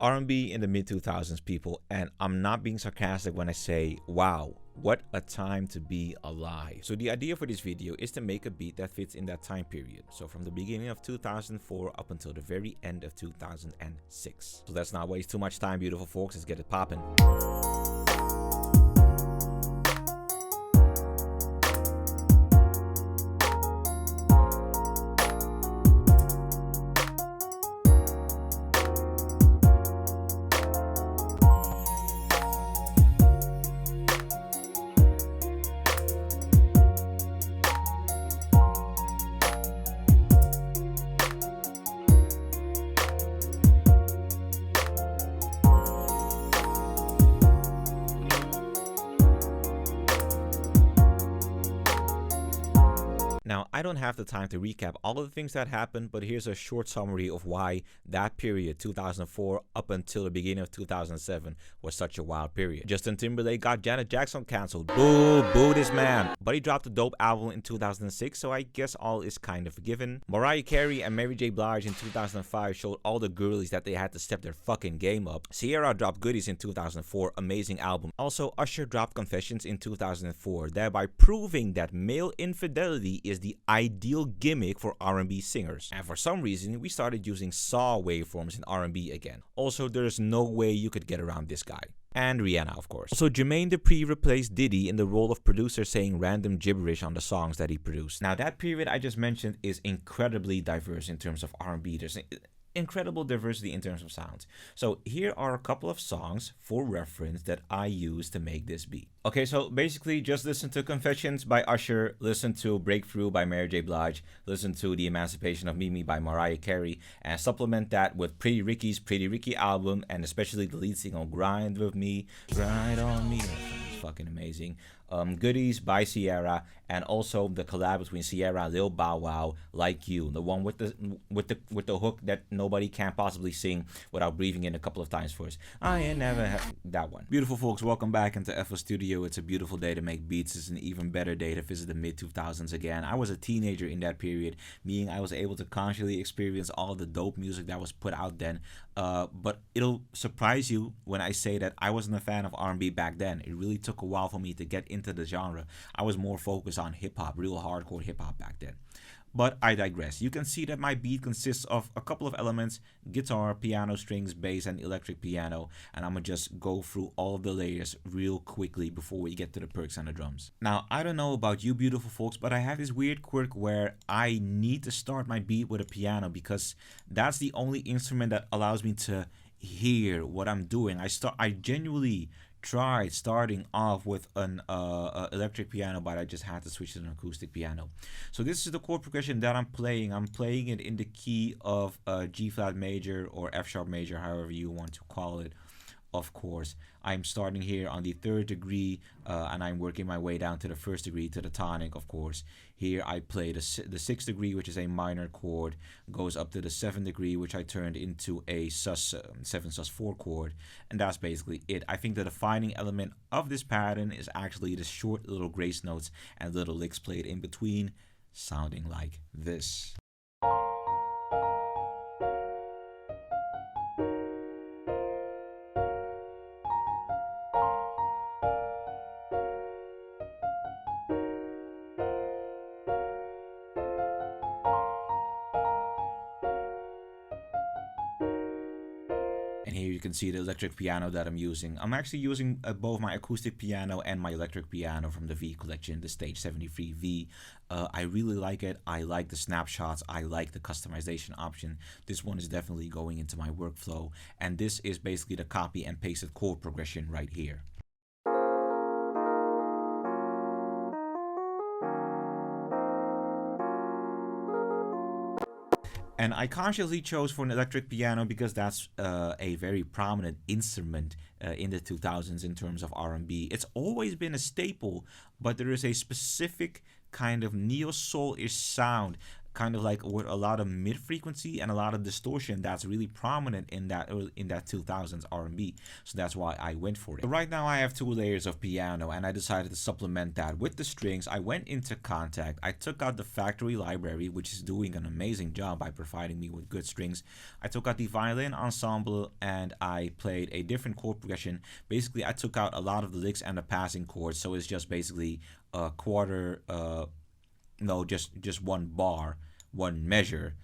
R&B in the mid-2000s, people, and I'm not being sarcastic when I say, wow, what a time to be alive. So the idea for this video is to make a beat that fits in that time period. So from the beginning of 2004 up until the very end of 2006. So let's not waste too much time, beautiful folks. Let's get it popping. Now, I don't have the time to recap all of the things that happened, but here's a short summary of why that period, 2004 up until the beginning of 2007, was such a wild period. Justin Timberlake got Janet Jackson cancelled. Boo, boo this man. But he dropped a dope album in 2006, so I guess all is kind of forgiven. Mariah Carey and Mary J. Blige in 2005 showed all the girlies that they had to step their fucking game up. Ciara dropped Goodies in 2004, amazing album. Also, Usher dropped Confessions in 2004, thereby proving that male infidelity is the ideal gimmick for R&B singers. And for some reason, we started using saw waveforms in R&B again. Also, there's no way you could get around this guy. And Rihanna, of course. Also, Jermaine Dupri replaced Diddy in the role of producer, saying random gibberish on the songs that he produced. Now, that period I just mentioned is incredibly diverse in terms of R&B. There's incredible diversity in terms of sounds. So here are a couple of songs for reference that I used to make this beat. Okay, so basically just listen to Confessions by Usher, listen to Breakthrough by Mary J. Blige, listen to The Emancipation of Mimi by Mariah Carey, and supplement that with Pretty Ricky's Pretty Ricky album, and especially the lead single Grind With Me, Grind On Me. It's fucking amazing. Goodies by Ciara, and also the collab between Ciara and Lil Bow Wow, Like You, the one with the hook that nobody can possibly sing without breathing in a couple of times first. I ain't never had that one. Beautiful folks, welcome back into FL Studio. It's a beautiful day to make beats. It's an even better day to visit the mid-2000s again. I was a teenager in that period, meaning I was able to consciously experience all the dope music that was put out then. But it'll surprise you when I say that I wasn't a fan of R&B back then. It really took a while for me to get into the genre. I was more focused on hip-hop, real hardcore hip-hop back then. But I digress. You can see that my beat consists of a couple of elements: guitar, piano, strings, bass, and electric piano. And I'm gonna just go through all of the layers real quickly before we get to the perks and the drums. Now, I don't know about you beautiful folks, but I have this weird quirk where I need to start my beat with a piano because that's the only instrument that allows me to hear what I'm doing. I genuinely tried starting off with an electric piano, but I just had to switch to an acoustic piano. So this is the chord progression that I'm playing. I'm playing it in the key of G flat major or F sharp major, however you want to call it. Of course, I'm starting here on the 3rd degree and I'm working my way down to the 1st degree to the tonic, of course. Here I play the 6th degree, which is a minor chord, goes up to the 7th degree, which I turned into a 7 sus 4 chord, and that's basically it. I think the defining element of this pattern is actually the short little grace notes and little licks played in between, sounding like this. And here you can see the electric piano that I'm using. I'm actually using both my acoustic piano and my electric piano from the V collection, the Stage 73V. I really like it. I like the snapshots. I like the customization option. This one is definitely going into my workflow. And this is basically the copy and pasted chord progression right here. And I consciously chose for an electric piano because that's a very prominent instrument in the 2000s in terms of R&B. It's always been a staple, but there is a specific kind of neo-soul-ish sound kind of like with a lot of mid frequency and a lot of distortion that's really prominent in that 2000s R&B. So that's why I went for it. So right now I have 2 layers of piano, and I decided to supplement that with the strings. I went into Contact. I took out the factory library, which is doing an amazing job by providing me with good strings. I took out the violin ensemble, and I played a different chord progression. Basically, I took out a lot of the licks and the passing chords, so it's just basically a quarter, no, just one bar, one measure,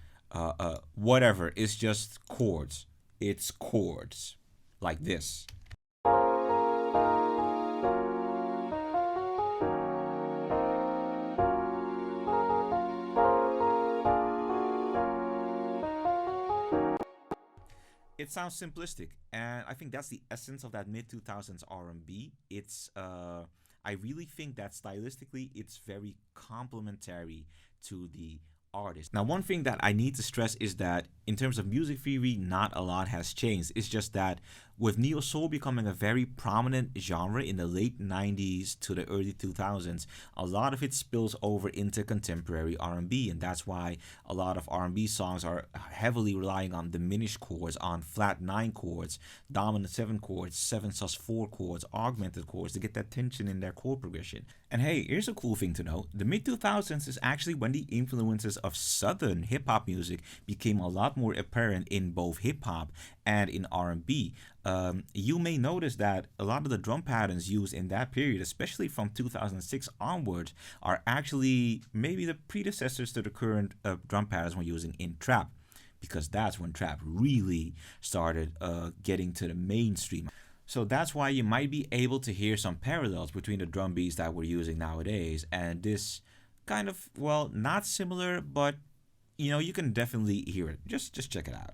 whatever. It's just chords. It's chords like this. It sounds simplistic, and I think that's the essence of that mid 2000s R&B. I really think that stylistically it's very complementary to the artist. Now, one thing that I need to stress is that in terms of music theory, not a lot has changed. It's just that with neo soul becoming a very prominent genre in the late 90s to the early 2000s, a lot of it spills over into contemporary R&B, and that's why a lot of R&B songs are heavily relying on diminished chords, on flat 9 chords, dominant 7 chords, 7 sus4 chords, augmented chords to get that tension in their chord progression. And hey, here's a cool thing to know. The mid 2000s is actually when the influences of southern hip hop music became a lot more apparent in both hip hop and in R&B. You may notice that a lot of the drum patterns used in that period, especially from 2006 onwards, are actually maybe the predecessors to the current drum patterns we're using in trap, because that's when trap really started getting to the mainstream. So that's why you might be able to hear some parallels between the drum beats that we're using nowadays and this kind of, well, not similar, but you can definitely hear it. Just check it out.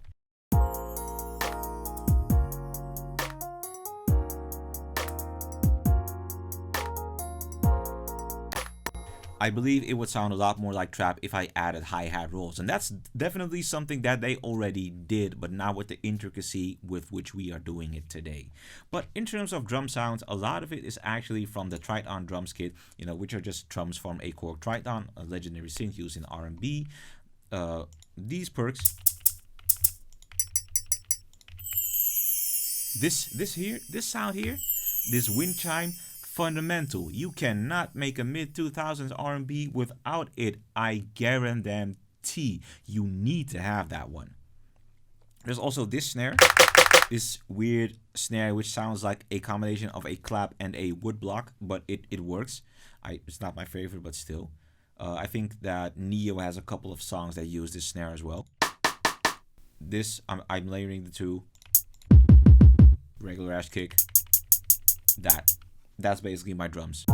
I believe it would sound a lot more like trap if I added hi-hat rolls, and that's definitely something that they already did, but not with the intricacy with which we are doing it today. But in terms of drum sounds, a lot of it is actually from the Triton drums kit, which are just drums from a Chord Triton, a legendary synth used in R&B. These perks, this sound here, this wind chime, fundamental. You cannot make a mid 2000s R&B without it. I guarantee you need to have that one. There's also this snare, this weird snare which sounds like a combination of a clap and a wood block, but it works. It's not my favorite, but still. I think that Neo has a couple of songs that use this snare as well. This, I'm layering the two. Regular ass kick. That's basically my drums.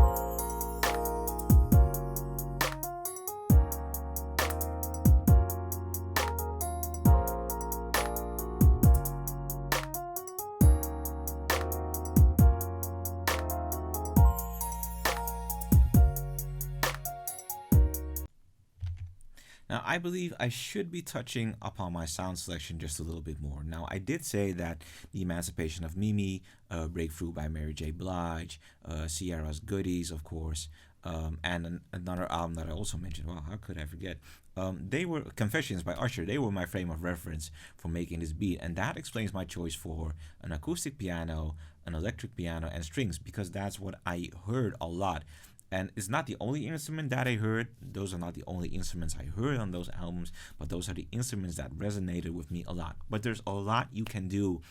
Now, I believe I should be touching upon my sound selection just a little bit more. Now, I did say that The Emancipation of Mimi, Breakthrough by Mary J. Blige, Sierra's Goodies, of course, and another album that I also mentioned. Wow, how could I forget? They were Confessions by Usher. They were my frame of reference for making this beat, and that explains my choice for an acoustic piano, an electric piano, and strings, because that's what I heard a lot. And it's not the only instrument that I heard. Those are not the only instruments I heard on those albums, but those are the instruments that resonated with me a lot. But there's a lot you can do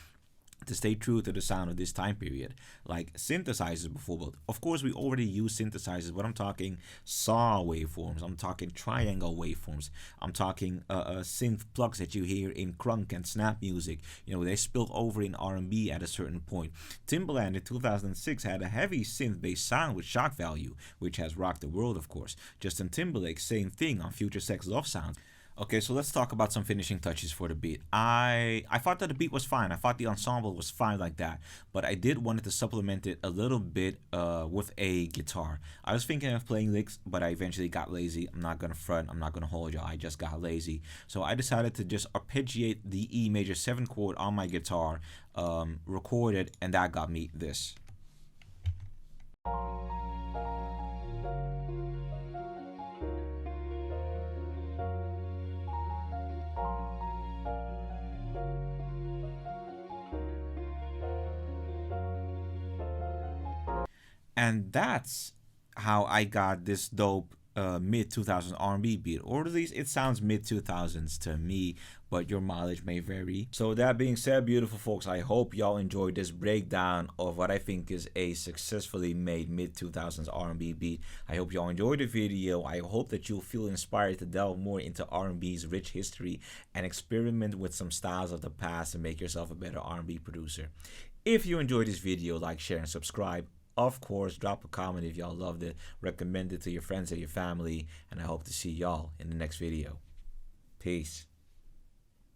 to stay true to the sound of this time period, like synthesizers before. Of course, we already use synthesizers, but I'm talking saw waveforms, I'm talking triangle waveforms, I'm talking synth plugs that you hear in crunk and snap music. They spilled over in R&B at a certain point. Timbaland in 2006 had a heavy synth-based sound with shock value, which has rocked the world, of course. Justin Timberlake, same thing on Future Sex Love Sounds. Okay, so let's talk about some finishing touches for the beat. I thought that the beat was fine. I thought the ensemble was fine like that, but I did wanted to supplement it a little bit with a guitar. I was thinking of playing licks, but I eventually got lazy. I'm not gonna front. I'm not gonna hold you. I just got lazy, so I decided to just arpeggiate the E major 7 chord on my guitar, record it, and that got me this. And that's how I got this dope mid 2000 R&B beat, or at least it sounds mid 2000s to me, but your mileage may vary. So that being said, beautiful folks, I hope y'all enjoyed this breakdown of what I think is a successfully made mid 2000s R&B beat. I hope y'all enjoyed the video. I hope that you'll feel inspired to delve more into R&B's rich history and experiment with some styles of the past and make yourself a better R&B producer. If you enjoyed this video, like, share, and subscribe. Of course, drop a comment if y'all loved it. Recommend it to your friends and your family. And I hope to see y'all in the next video. Peace.